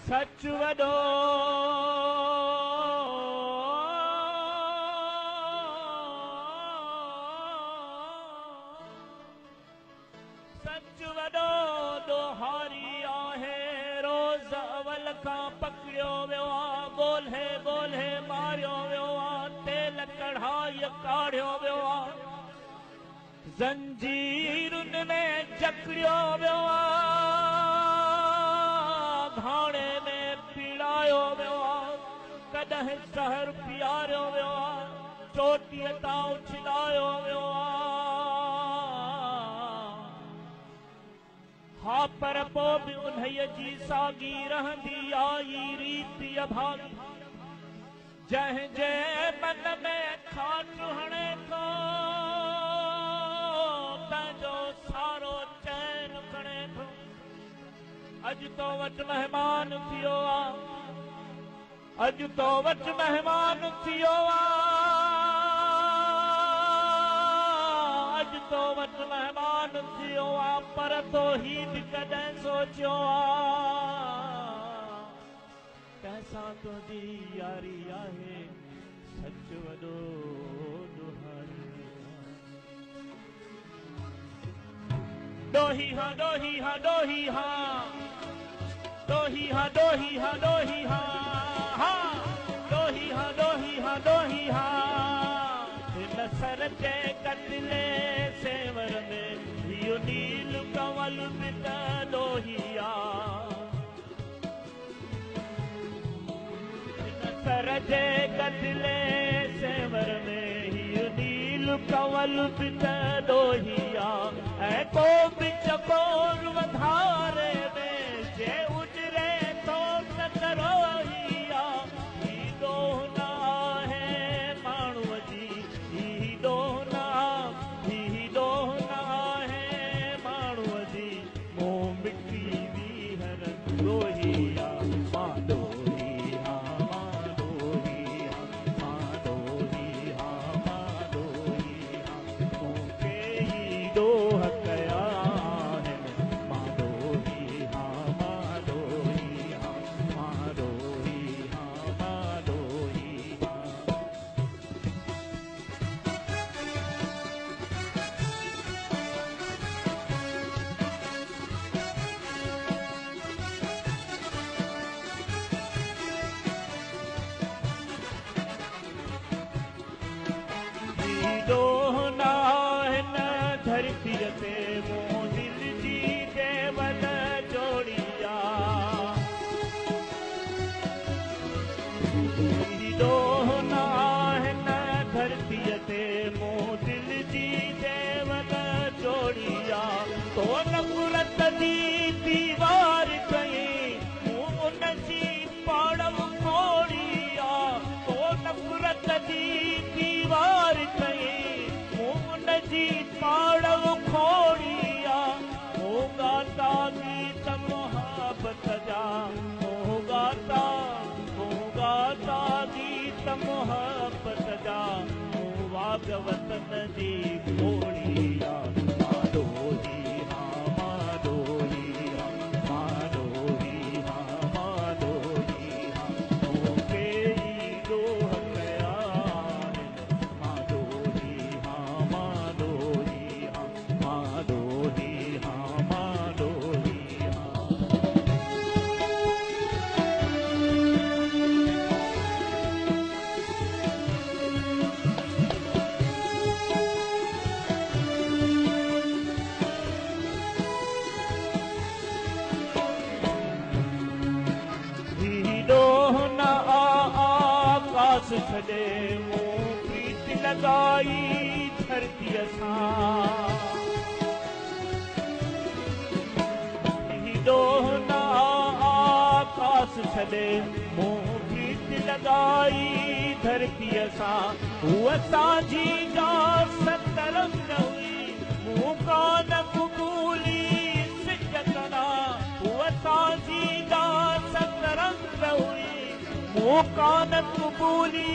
सच वॾो सच वॾो ॾोहारी आहे रोज़ अवल खां पकड़ियो वियो आहे ॻोल्हे ॻोल्हे मारियो वियो आहे तेल कढ़ाई काढ़ियो वियो आहे ज़ंजीरुनि में जकड़ियो वियो आहे घाणे में पीड़ायो वियो आहे कॾहिं ज़हर पीआरियो वियो आहे चोटीअ तां उछलायो वियो हा पर पोइ बि उन्हीअ जी साॻी रहंदी आई रीति अभागी जंहिंजे मन में खाट हणे थो तंहिंजो सारो चैन खणे थो अॼु तो वटि महिमान थियो आहे अॼु तो वटि महिमान थियो आहे अॼु तो वटि महिमान थियो आहे पर तो ही बि कॾहिं सोचियो आहे कंहिंसां तुंहिंजी यारी आहे सच वॾो ॾोहारी ॾोही हा ॾोही हा ॾोही हा ॾोही हा ॾोही हा ॾोही हा हा ॾोही हा ॾोही हा ॾोही हा हिन सर जे कतले सेवर में इहो नील कंवल बि त ॾोही हिन सर जे कतले सेवर में इहो नील कंवल बि त ॾोही ऐं को बि चकोर वधारे में जे उजरे तो न रोही ही ॾोह न आहे माण्हूअ जी ही ॾोह न आहे माण्हूअ जी मोह मिटी वीहर ॾोही मां ॾोही मां ॾोही मां ॾोही मां ॾोही मूंखे ई ॾोह कया मां ॾोही मां ॾोही मां ॾोही मां ॾोही ॾोह न हिन धरतीअ ते मूं दिल जी देवल जोड़ी ॾोह न हिन धरतीअ ते मूं दिल जी देवल जोड़ी तो नफ़रत जी दीवार कई मूं उन जी पाड़व खोड़ी तो नफ़रत जी दीवार कई जी पाड़व खोड़ी हो गाता गीत मोहब्बत जा हो गाता गीत मोहब्बत जा हो वागवतन जी खोड़ी मां ॾोही मां ॾोही मां ॾोही मां ॾोही मूंखे ई ॾोह कया मां ॾोही मां ॾोही मां ॾोही मां ॾोही ॾोह न आकाश छॾे मूं प्रीत लॻाई धरतीअ सां ॾोह न आकाश छॾे मूं प्रीत लॻाई धरतीअ सां हूअ असांजी तरफ़ न हुई मूं कान क़बूली सिजकना हूअ असांजी तरफ़ न हुई मूं कान क़बूली